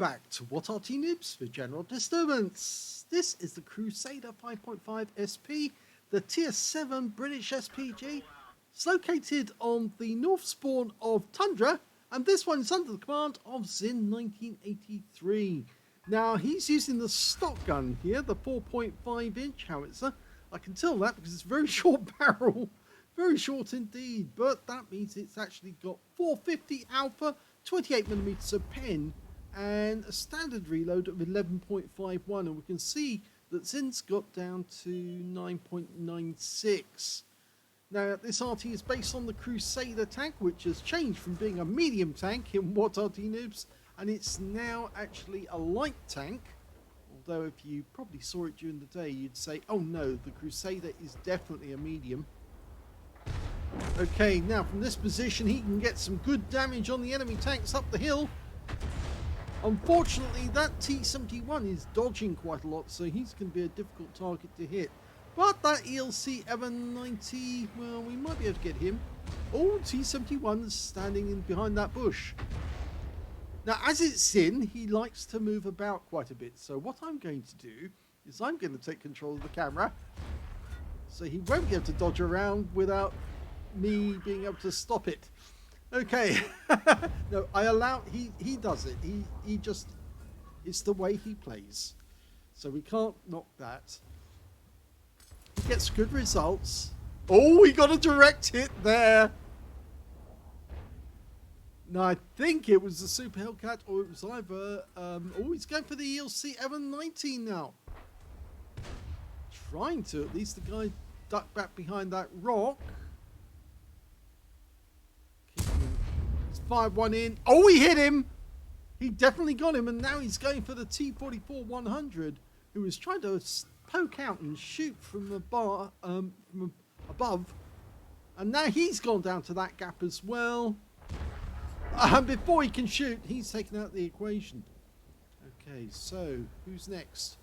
back to What Arty Noobs for General Disturbance. This is the Crusader 5.5 SP, the Tier 7 British SPG. It's located on the north spawn of Tundra, and this one is under the command of zin1983. Now, he's using the stock gun here, the 4.5 inch howitzer. I can tell that because it's a very short barrel, very short indeed, but that means it's actually got 450 alpha, 28mm of pen, and a standard reload of 11.51, and we can see that Zin's got down to 9.96. Now, this Arty is based on the Crusader tank, which has changed from being a medium tank in What Arty Noobs, and it's now actually a light tank. Although if you probably saw it during the day, you'd say, oh no, the Crusader is definitely a medium. Okay, now from this position, he can get some good damage on the enemy tanks up the hill. Unfortunately, that T-71 is dodging quite a lot, so he's going to be a difficult target to hit. But that ELC MV7X, well, we might be able to get him. Oh, T-71 is standing in behind that bush. Now, as it's in, he likes to move about quite a bit. So what I'm going to do is I'm going to take control of the camera, so he won't be able to dodge around without me being able to stop it. Okay. No, I allow, he does it. He just, it's the way he plays. So we can't knock that. He gets good results. Oh, he got a direct hit there. No, I think it was the Super Hellcat, or it was either, oh, he's going for the ELC MV19 now. Trying to, at least the guy duck back behind that rock. He's fired one in. Oh, he hit him. He definitely got him, and now he's going for the T-44-100, who was trying to poke out and shoot from the bar, from above. And now he's gone down to that gap as well. And before he can shoot, he's taken out the equation. Okay, so who's next?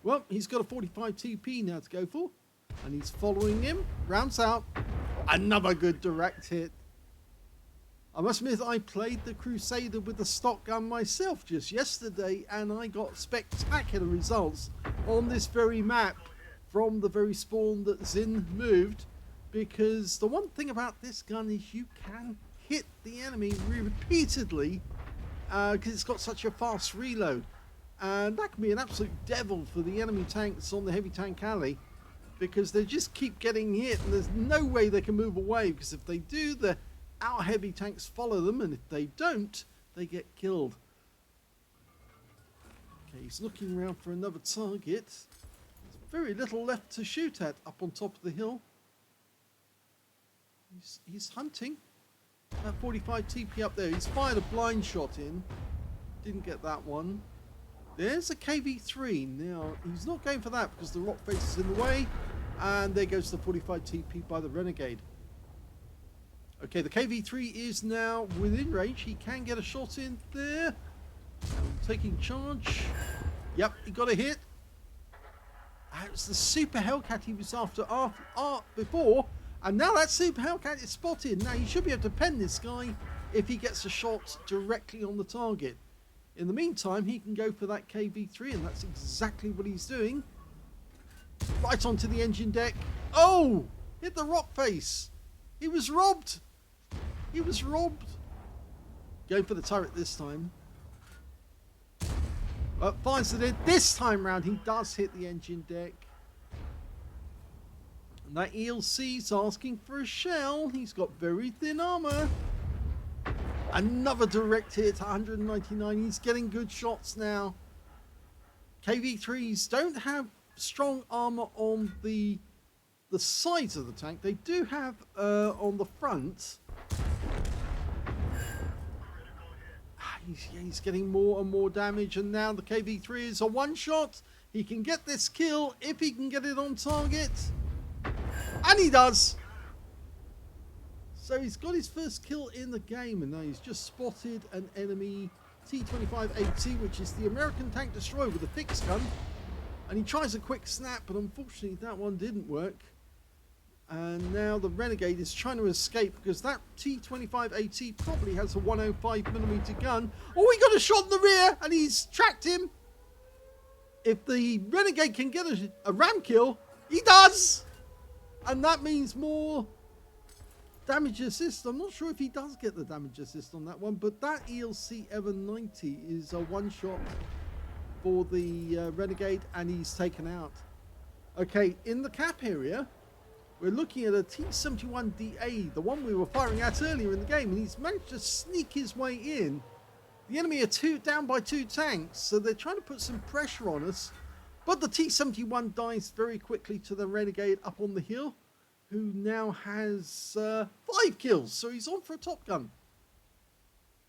Well, he's got a 45 TP now to go for, and he's following him. Rounds out. Another good direct hit. I must admit, I played the Crusader with the stock gun myself just yesterday, and I got spectacular results on this very map from the very spawn that Zin moved, because the one thing about this gun is you can hit the enemy repeatedly because it's got such a fast reload, and that can be an absolute devil for the enemy tanks on the heavy tank alley, because they just keep getting hit and there's no way they can move away, because if they do, our heavy tanks follow them, and if they don't, they get killed. Okay, he's looking around for another target. There's very little left to shoot at up on top of the hill. He's hunting. That 45 TP up there. He's fired a blind shot in. Didn't get that one. There's a KV3. Now, he's not going for that because the rock face is in the way. And there goes the 45 TP by the Renegade. Okay, the KV3 is now within range. He can get a shot in there. Taking charge. Yep, he got a hit. It was the Super Hellcat he was after before. And now that Super Hellcat is spotted. Now he should be able to pen this guy if he gets a shot directly on the target. In the meantime, he can go for that KV3, and that's exactly what he's doing. Right onto the engine deck. Oh! Hit the rock face. He was robbed. He was robbed. Going for the turret this time. Finds it in. This time round, he does hit the engine deck. And that ELC's asking for a shell. He's got very thin armor. Another direct hit, 199. He's getting good shots now. KV3s don't have strong armor on the sides of the tank. They do have on the front. He's getting more and more damage, and now the KV3 is a one-shot. He can get this kill if he can get it on target. And he does. So he's got his first kill in the game, and now he's just spotted an enemy T-2580, which is the American tank destroyer with a fixed gun. And he tries a quick snap, but unfortunately that one didn't work. And now the Renegade is trying to escape because that T25AT probably has a 105mm gun. Oh, he got a shot in the rear and he's tracked him. If the Renegade can get a ram kill, he does. And that means more damage assist. I'm not sure if he does get the damage assist on that one, but that ELC Ever 90 is a one-shot for the Renegade, and he's taken out. Okay, in the cap area, we're looking at a T71DA, the one we were firing at earlier in the game, and he's managed to sneak his way in. The enemy are down by 2 tanks, so they're trying to put some pressure on us, but the T71 dies very quickly to the Renegade up on the hill, who now has 5 kills, so he's on for a top gun.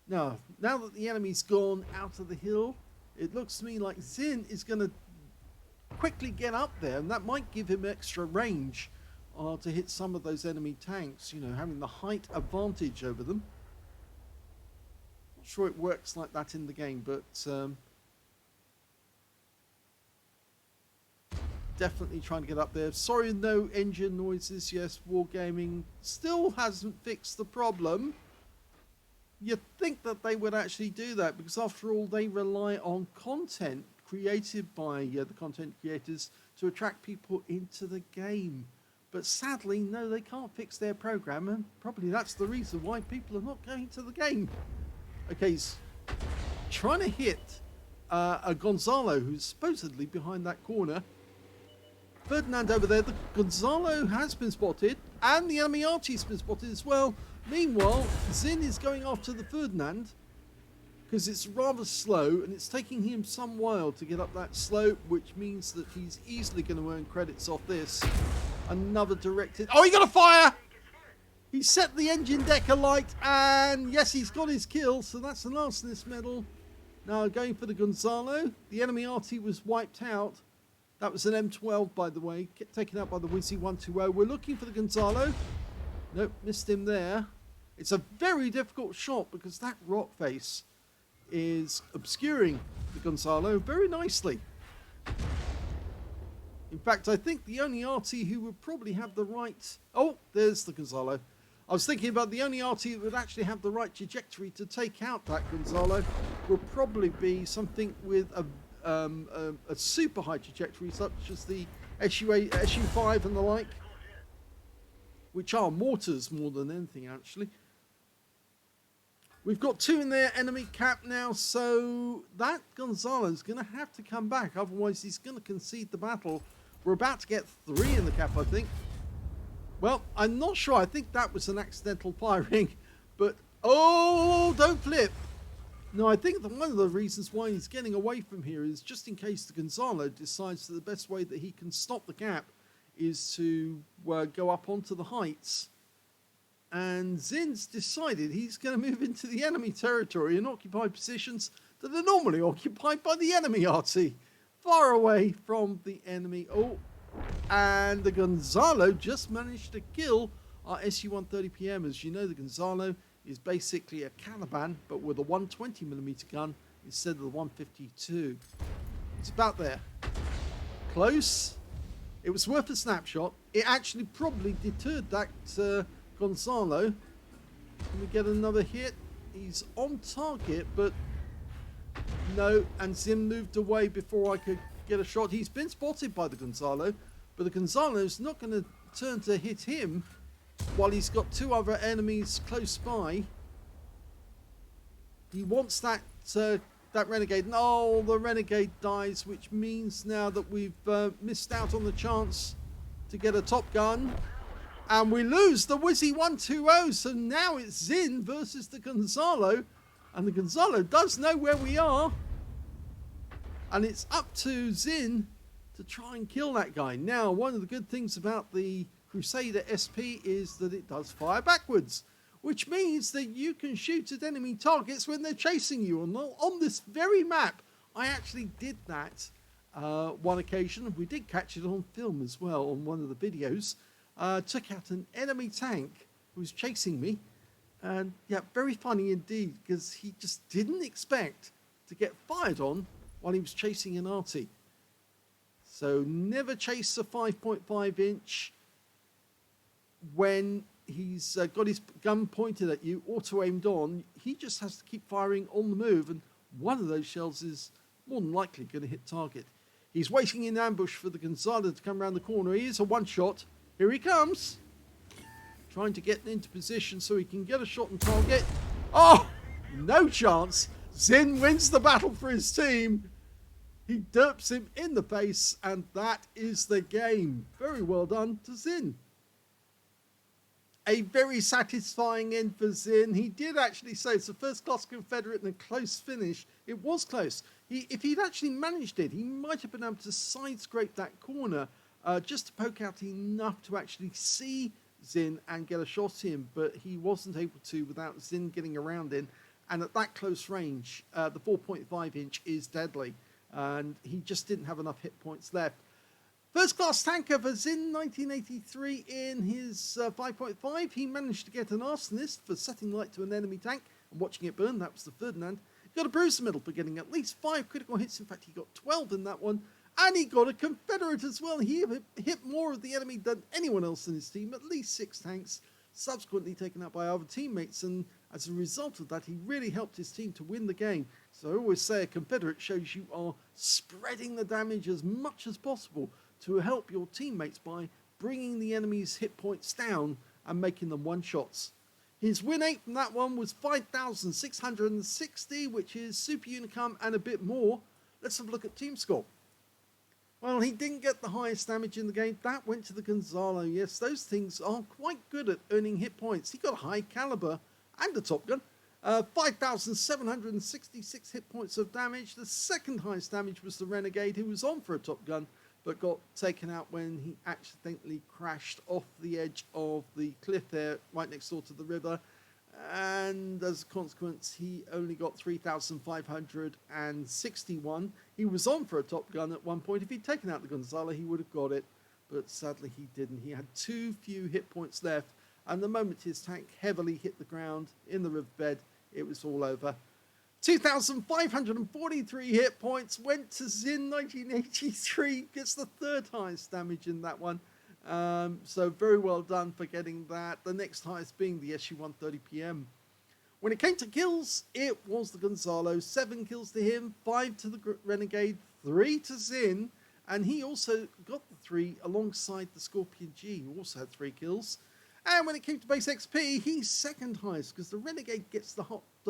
Now that the enemy's gone out of the hill, it looks to me like Zin is going to quickly get up there, and that might give him extra range to hit some of those enemy tanks, you know, having the height advantage over them. Not sure it works like that in the game, but definitely trying to get up there. Sorry, no engine noises. Yes, Wargaming still hasn't fixed the problem. You'd think that they would actually do that, because after all, they rely on content created by the content creators to attract people into the game. But sadly, no, they can't fix their program, and probably that's the reason why people are not going to the game. Okay, he's trying to hit a Gonzalo who's supposedly behind that corner. Ferdinand over there. The Gonzalo has been spotted, and the enemy Arty's been spotted as well. Meanwhile, Zin is going after the Ferdinand because it's rather slow, and it's taking him some while to get up that slope, which means that he's easily going to earn credits off this. Another directed... Oh, he got a fire! He set the engine deck alight, and yes, he's got his kill, so that's an arsonist medal. Now going for the Gonzalo. The enemy Arty was wiped out. That was an M12, by the way, taken out by the WC120. We're looking for the Gonzalo. Nope, missed him there. It's a very difficult shot because that rock face is obscuring the Gonzalo very nicely. In fact, I think the only Arty who would probably have the right... Oh, there's the Gonzalo. I was thinking about the only Arty that would actually have the right trajectory to take out that Gonzalo would probably be something with a super high trajectory, such as the SU8, SU5 and the like, which are mortars more than anything, actually. We've got 2 in their enemy cap now, so that Gonzalo's going to have to come back, otherwise he's going to concede the battle. We're about to get 3 in the cap, I think. Well, I'm not sure. I think that was an accidental firing, but... Oh, don't flip! No, I think that one of the reasons why he's getting away from here is just in case the Gonzalo decides that the best way that he can stop the gap is to go up onto the heights. And Zin's decided he's going to move into the enemy territory and occupy positions that are normally occupied by the enemy Arty, far away from the enemy. Oh, and the Gonzalo just managed to kill our SU-130PM. As you know, the Gonzalo is basically a Caliban, but with a 120mm gun instead of the 152. It's about there. Close. It was worth a snapshot. It actually probably deterred that Gonzalo. Can we get another hit? He's on target, but no. And Zim moved away before I could get a shot. He's been spotted by the Gonzalo, but the Gonzalo's not going to turn to hit him while he's got 2 other enemies close by. He wants that Renegade. No, the Renegade dies, which means now that we've missed out on the chance to get a top gun. And we lose the WC120, so now it's Zin versus the Gonzalo. And the Gonzalo does know where we are. And it's up to Zin to try and kill that guy. Now, one of the good things about the Crusader SP is that it does fire backwards, which means that you can shoot at enemy targets when they're chasing you. On this very map, I actually did that one occasion. We did catch it on film as well on one of the videos. Took out an enemy tank who was chasing me. And yeah, very funny indeed, because he just didn't expect to get fired on while he was chasing an Arty. So never chase a 5.5 inch. when he's got his gun pointed at you, auto-aimed on, he just has to keep firing on the move, and one of those shells is more than likely going to hit target. He's waiting in ambush for the Gonzalo to come around the corner. He is a one-shot. Here he comes. Trying to get into position so he can get a shot on target. Oh, no chance. Zin wins the battle for his team. He derps him in the face, and that is the game. Very well done to Zin. A very satisfying end for Zin. He did actually say it's a first-class Confederate and a close finish. It was close. If he'd actually managed it, he might have been able to side-scrape that corner just to poke out enough to actually see Zin and get a shot in, but he wasn't able to without Zin getting around in. And at that close range, the 4.5 inch is deadly, and he just didn't have enough hit points left. First class tanker for zin1983 in his 5.5. He managed to get an arsonist for setting light to an enemy tank and watching it burn. That was the Ferdinand. He got a bruise in the middle for getting at least 5 critical hits. In fact, he got 12 in that one. And he got a Confederate as well. He hit more of the enemy than anyone else in his team. At least 6 tanks, subsequently taken out by other teammates. And as a result of that, he really helped his team to win the game. So I always say a Confederate shows you are spreading the damage as much as possible to help your teammates by bringing the enemy's hit points down and making them one-shots. His win rate from that one was 5,660, which is super unicum and a bit more. Let's have a look at team score. Well, he didn't get the highest damage in the game. That went to the Gonzalo. Yes, those things are quite good at earning hit points. He got a high caliber and a top gun. 5,766 hit points of damage. The second highest damage was the Renegade, who was on for a top gun, but got taken out when he accidentally crashed off the edge of the cliff there, right next door to the river. And as a consequence, he only got 3,561. He was on for a top gun at one point. If he'd taken out the Gonzalo, he would have got it, but sadly he didn't. He had too few hit points left, and the moment his tank heavily hit the ground in the riverbed, it was all over. 2,543 hit points went to zin1983. Gets the third highest damage in that one. So very well done for getting that. The next highest being the SU-130PM. When it came to kills, it was the Gonzalo. 7 kills to him, 5 to the Renegade, 3 to Zin. And he also got the 3 alongside the Scorpion G, who also had 3 kills. And when it came to base XP, he's second highest because the Renegade gets the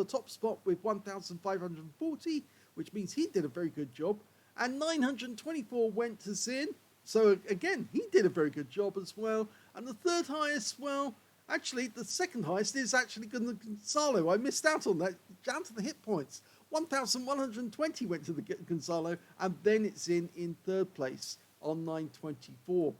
top spot with 1,540, which means he did a very good job. And 924 went to Zin. So again, he did a very good job as well. And the third highest, well, actually the second highest is actually Gonzalo. I missed out on that, down to the hit points. 1,120 went to the Gonzalo, and then it's in third place on 924.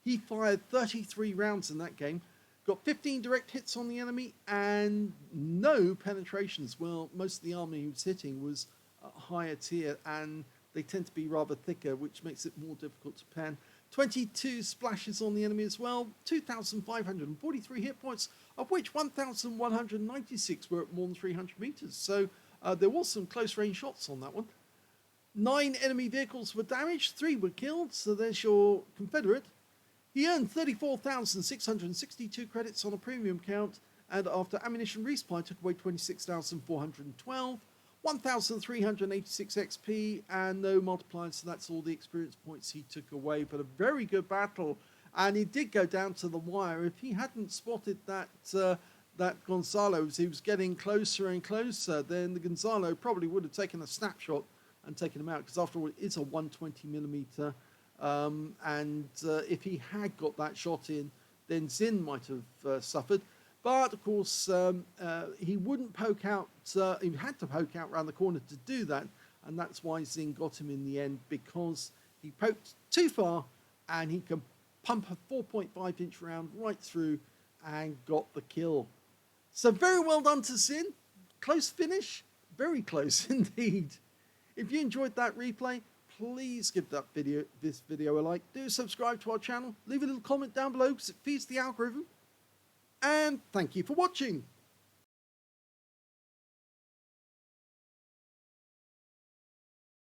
He fired 33 rounds in that game, got 15 direct hits on the enemy, and no penetrations. Well, most of the army he was hitting was a higher tier, and they tend to be rather thicker, which makes it more difficult to pen. 22 splashes on the enemy as well, 2,543 hit points, of which 1,196 were at more than 300 meters. So there was some close range shots on that one. 9 enemy vehicles were damaged, 3 were killed, so there's your Confederate. He earned 34,662 credits on a premium count, and after ammunition resupply took away 26,412, 1,386 XP, and no multipliers, so that's all the experience points he took away. But a very good battle, and he did go down to the wire. If he hadn't spotted that Gonzalo as he was getting closer and closer, then the Gonzalo probably would have taken a snapshot and taken him out, because after all, it is a 120mm. If he had got that shot in, then Zin might have suffered. But of course, he wouldn't poke out. He had to poke out around the corner to do that, and that's why Zin got him in the end, because he poked too far, and he can pump a 4.5 inch round right through and got the kill. So very well done to Zin. Close finish, very close indeed. If you enjoyed that replay, please give this video a like. Do subscribe to our channel. Leave a little comment down below because it feeds the algorithm. And thank you for watching.